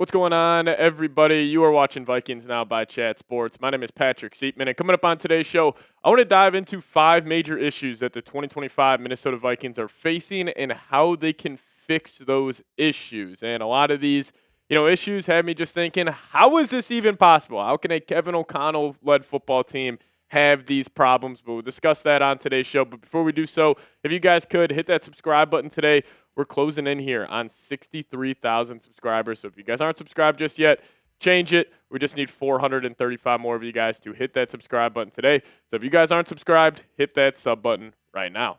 What's going on, everybody? You are watching Vikings Now by Chat Sports. My name is Patrick Siepman, and coming up on today's show, I want to dive into 5 major issues that the 2025 Minnesota Vikings are facing and how they can fix those issues. And a lot of these, issues have me just thinking, how is this even possible? How can a Kevin O'Connell-led football team have these problems? But we'll discuss that on today's show. But before we do so, if you guys could hit that subscribe button today. We're closing in here on 63,000 subscribers. So if you guys aren't subscribed just yet, change it. We just need 435 more of you guys to hit that subscribe button today. So if you guys aren't subscribed, hit that sub button right now.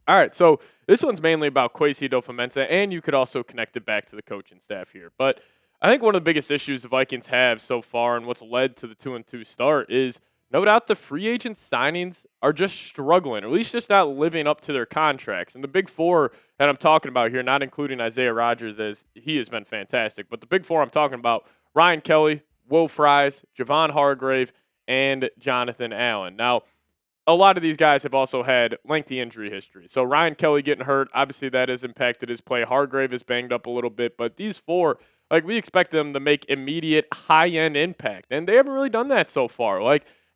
All right, so this one's mainly about Kwesi Adofo-Mensah, and you could also connect it back to the coaching staff here. But I think one of the biggest issues the Vikings have so far and what's led to the 2-2 start is no doubt the free agent signings are just struggling, or at least just not living up to their contracts. And the big four that I'm talking about here, not including Isaiah Rodgers, as he has been fantastic, but the big four I'm talking about, Ryan Kelly, Will Fries, Javon Hargrave, and Jonathan Allen. Now, a lot of these guys have also had lengthy injury history. So Ryan Kelly getting hurt, obviously that has impacted his play. Hargrave is banged up a little bit, but these four, we expect them to make immediate high-end impact. And they haven't really done that so far.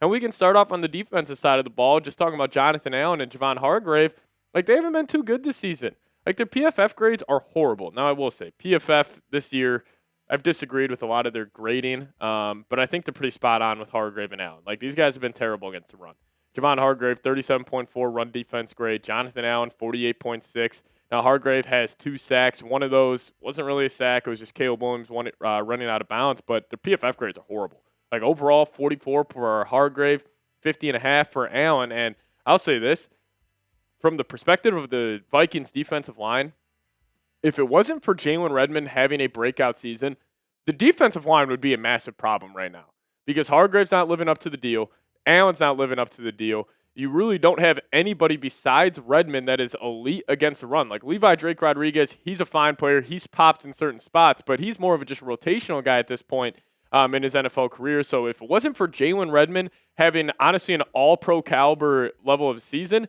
And we can start off on the defensive side of the ball, just talking about Jonathan Allen and Javon Hargrave. They haven't been too good this season. Their PFF grades are horrible. Now, I will say, PFF this year, I've disagreed with a lot of their grading, but I think they're pretty spot on with Hargrave and Allen. These guys have been terrible against the run. Javon Hargrave, 37.4 run defense grade. Jonathan Allen, 48.6. Now, Hargrave has 2 sacks. One of those wasn't really a sack. It was just Caleb Williams running out of bounds, but their PFF grades are horrible. Overall, 44 for Hargrave, 50.5 for Allen. And I'll say this, from the perspective of the Vikings defensive line, if it wasn't for Jalen Redmond having a breakout season, the defensive line would be a massive problem right now because Hargrave's not living up to the deal. Allen's not living up to the deal. You really don't have anybody besides Redmond that is elite against the run. Levi Drake Rodriguez, he's a fine player. He's popped in certain spots, but he's more of a just rotational guy at this point. In his NFL career. So if it wasn't for Jalen Redmond having, honestly, an all-pro caliber level of season,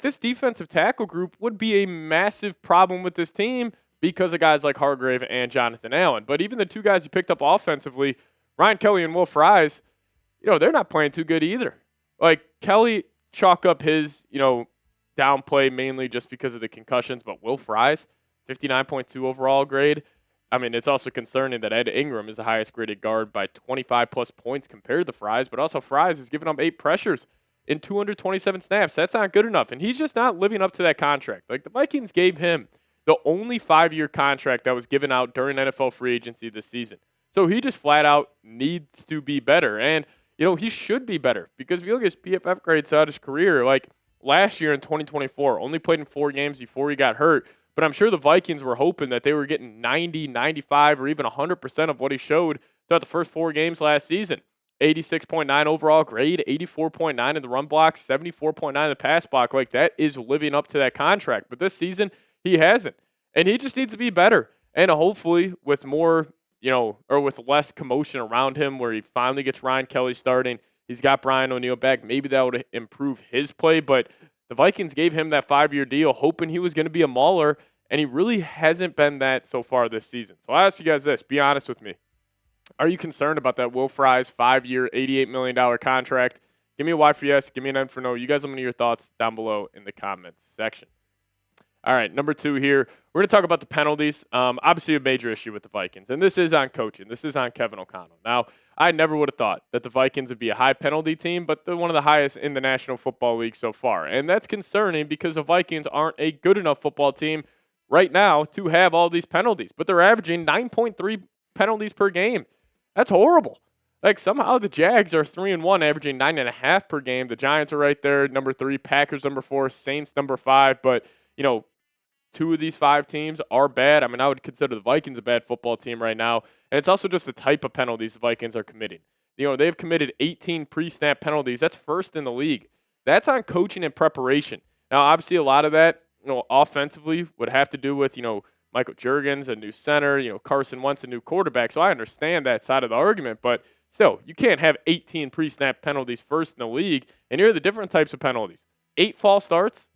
this defensive tackle group would be a massive problem with this team because of guys like Hargrave and Jonathan Allen. But even the 2 guys he picked up offensively, Ryan Kelly and Will Fries, they're not playing too good either. Kelly chalk up his, down play mainly just because of the concussions, but Will Fries, 59.2 overall grade. It's also concerning that Ed Ingram is the highest graded guard by 25-plus points compared to Fries, but also Fries has given up 8 pressures in 227 snaps. That's not good enough, and he's just not living up to that contract. The Vikings gave him the only 5-year contract that was given out during NFL free agency this season. So he just flat out needs to be better, and, he should be better because if you look at his PFF grades throughout his career, last year in 2024, only played in 4 games before he got hurt. But I'm sure the Vikings were hoping that they were getting 90, 95, or even 100% of what he showed throughout the first 4 games last season. 86.9 overall grade, 84.9 in the run block, 74.9 in the pass block. That is living up to that contract. But this season, he hasn't. And he just needs to be better. And hopefully with more, or with less commotion around him where he finally gets Ryan Kelly starting, he's got Brian O'Neill back. Maybe that would improve his play. But the Vikings gave him that 5-year deal hoping he was going to be a mauler, and he really hasn't been that so far this season. So I ask you guys this. Be honest with me. Are you concerned about that Will Fries 5-year, $88 million contract? Give me a Y for yes. Give me an N for no. You guys let me know your thoughts down below in the comments section. All right, number 2 here. We're going to talk about the penalties. Obviously, a major issue with the Vikings, and this is on coaching. This is on Kevin O'Connell. Now, I never would have thought that the Vikings would be a high penalty team, but they're one of the highest in the National Football League so far. And that's concerning because the Vikings aren't a good enough football team right now to have all these penalties. But they're averaging 9.3 penalties per game. That's horrible. Somehow the Jags are 3-1, averaging 9.5 per game. The Giants are right there, number 3. Packers, number 4. Saints, number 5. But, 2 of these 5 teams are bad. I would consider the Vikings a bad football team right now. And it's also just the type of penalties the Vikings are committing. They've committed 18 pre-snap penalties. That's first in the league. That's on coaching and preparation. Now, obviously, a lot of that, offensively would have to do with, Michael Juergens, a new center, Carson Wentz, a new quarterback. So I understand that side of the argument. But still, you can't have 18 pre-snap penalties first in the league. And here are the different types of penalties. 8 false starts.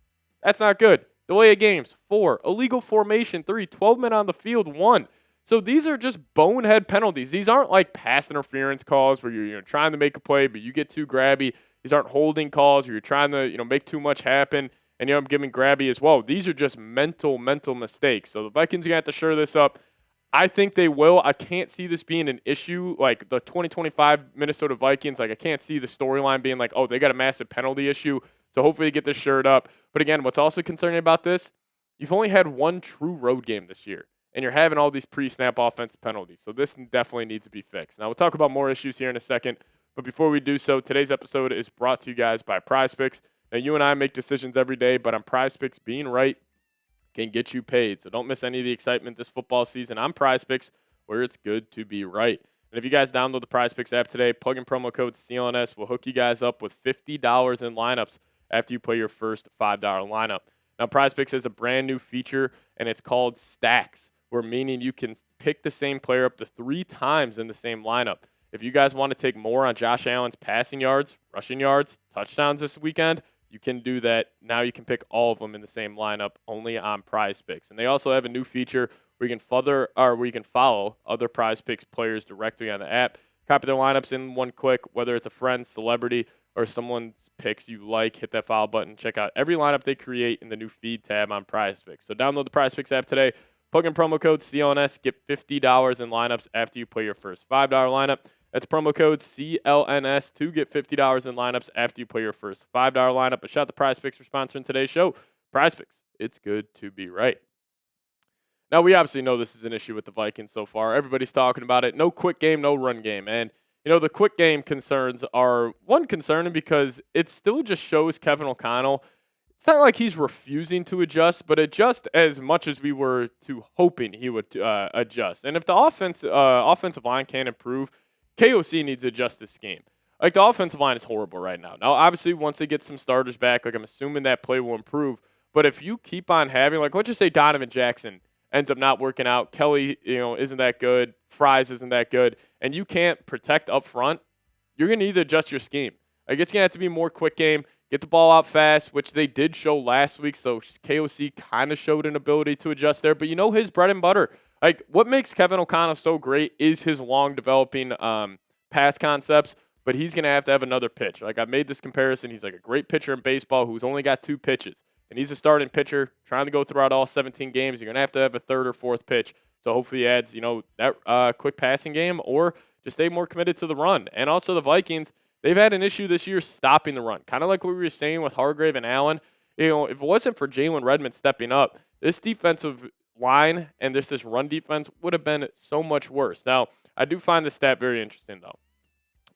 That's not good. Delay of games, 4. Illegal formation, 3. 12 men on the field, 1. So these are just bonehead penalties. These aren't like pass interference calls where you're trying to make a play, but you get too grabby. These aren't holding calls where you're trying to make too much happen and I'm giving grabby as well. These are just mental mistakes. So the Vikings are gonna have to shore this up. I think they will. I can't see this being an issue like the 2025 Minnesota Vikings. Like I can't see the storyline being like, oh, they got a massive penalty issue. So hopefully they get this shored up. But again, what's also concerning about this, you've only had one true road game this year, and you're having all these pre-snap offensive penalties. So this definitely needs to be fixed. Now we'll talk about more issues here in a second. But before we do so, today's episode is brought to you guys by PrizePicks. Now you and I make decisions every day, but on PrizePicks, being right can get you paid. So don't miss any of the excitement this football season on PrizePicks, where it's good to be right. And if you guys download the PrizePicks app today, plug in promo code CLNS. We'll hook you guys up with $50 in lineups after you play your first $5 lineup. Now, PrizePicks has a brand new feature, and it's called Stacks, where meaning you can pick the same player up to 3 times in the same lineup. If you guys want to take more on Josh Allen's passing yards, rushing yards, touchdowns this weekend, you can do that. Now you can pick all of them in the same lineup only on PrizePicks. And they also have a new feature where you can follow other PrizePicks players directly on the app. Copy their lineups in one click, whether it's a friend, celebrity, or someone's picks you like. Hit that follow button. Check out every lineup they create in the new feed tab on PrizePicks. So download the PrizePicks app today. Plug in promo code CLNS. Get $50 in lineups after you play your first $5 lineup. That's promo code CLNS to get $50 in lineups after you play your first $5 lineup. A shout out to PrizePicks for sponsoring today's show. PrizePicks, it's good to be right. Now, we obviously know this is an issue with the Vikings so far. Everybody's talking about it. No quick game, no run game. And, the quick game concerns are, one, concerning because it still just shows Kevin O'Connell. It's not like he's refusing to adjust, but adjust as much as we were to hoping he would adjust. And if the offensive line can't improve, KOC needs to adjust this scheme. Like, the offensive line is horrible right now. Now, obviously, once they get some starters back, like, I'm assuming that play will improve. But if you keep on having, like, let's just say Donovan Jackson ends up not working out, Kelly, isn't that good, Fries isn't that good, and you can't protect up front, you're going to need to adjust your scheme. Like, it's going to have to be more quick game, get the ball out fast, which they did show last week, so KOC kind of showed an ability to adjust there. But his bread and butter, like, what makes Kevin O'Connell so great is his long developing pass concepts, but he's going to have another pitch. Like, I've made this comparison. He's like a great pitcher in baseball who's only got 2 pitches, and he's a starting pitcher trying to go throughout all 17 games. You're going to have a third or fourth pitch. So hopefully he adds, that quick passing game, or just stay more committed to the run. And also the Vikings, they've had an issue this year stopping the run, kind of like what we were saying with Hargrave and Allen. If it wasn't for Jalen Redmond stepping up, this defensive line and this run defense would have been so much worse. Now, I do find this stat very interesting, though.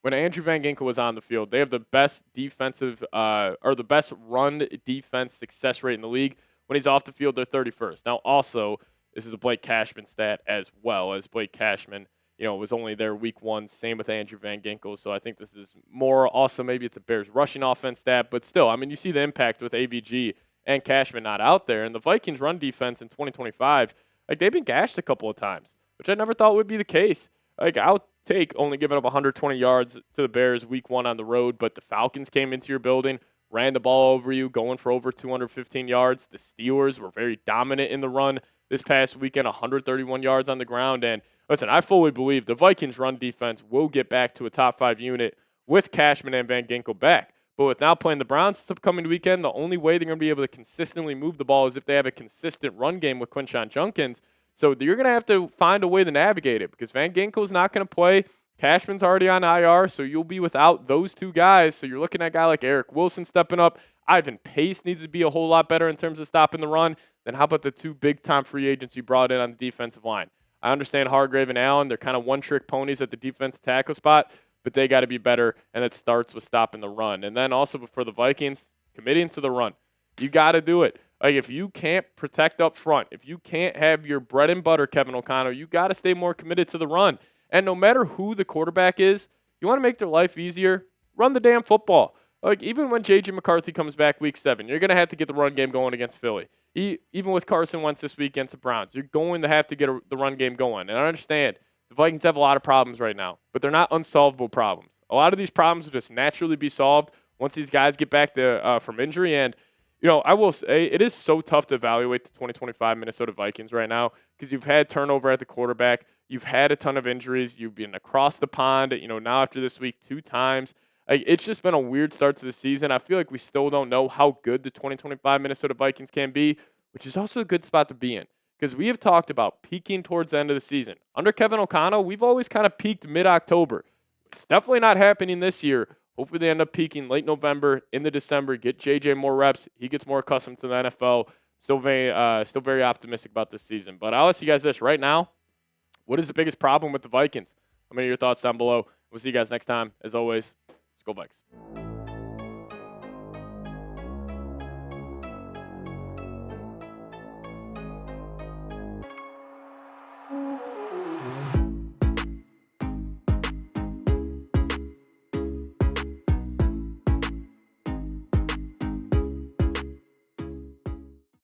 When Andrew Van Ginkel was on the field, they have the best the best run defense success rate in the league. When he's off the field, they're 31st. Now, also, this is a Blake Cashman stat as well, as Blake Cashman, was only there week 1. Same with Andrew Van Ginkel. So I think this is more also maybe it's a Bears rushing offense stat. But still, I mean, you see the impact with AVG and Cashman not out there. And the Vikings run defense in 2025, like, they've been gashed a couple of times, which I never thought would be the case. Like, I'll take only giving up 120 yards to the Bears week 1 on the road, but the Falcons came into your building, ran the ball over you, going for over 215 yards. The Steelers were very dominant in the run this past weekend, 131 yards on the ground. And listen, I fully believe the Vikings run defense will get back to a top 5 unit with Cashman and Van Ginkel back. But with now playing the Browns this upcoming weekend, the only way they're going to be able to consistently move the ball is if they have a consistent run game with Quinshon Judkins. So you're going to have to find a way to navigate it because Van Ginkel's not going to play. Cashman's already on IR, so you'll be without those 2 guys. So you're looking at a guy like Eric Wilson stepping up. Ivan Pace needs to be a whole lot better in terms of stopping the run. Then how about the 2 big-time free agents you brought in on the defensive line? I understand Hargrave and Allen. They're kind of one-trick ponies at the defensive tackle spot, but they got to be better, and it starts with stopping the run. And then also for the Vikings, committing to the run. You got to do it. Like, if you can't protect up front, if you can't have your bread and butter, Kevin O'Connell, you got to stay more committed to the run. And no matter who the quarterback is, you want to make their life easier, run the damn football. Like, even when J.J. McCarthy comes back week 7, you're going to have to get the run game going against Philly. Even with Carson Wentz this week against the Browns, you're going to have to get the run game going. And I understand the Vikings have a lot of problems right now, but they're not unsolvable problems. A lot of these problems will just naturally be solved once these guys get back from injury. And I will say it is so tough to evaluate the 2025 Minnesota Vikings right now because you've had turnover at the quarterback. You've had a ton of injuries. You've been across the pond, now after this week 2 times. Like, it's just been a weird start to the season. I feel like we still don't know how good the 2025 Minnesota Vikings can be, which is also a good spot to be in because we have talked about peaking towards the end of the season. Under Kevin O'Connell, we've always kind of peaked mid-October. It's definitely not happening this year. Hopefully they end up peaking late November into December, get JJ more reps. He gets more accustomed to the NFL. Still very optimistic about this season. But I'll ask you guys this right now. What is the biggest problem with the Vikings? Let me know your thoughts down below. We'll see you guys next time. As always, let's go Vikes.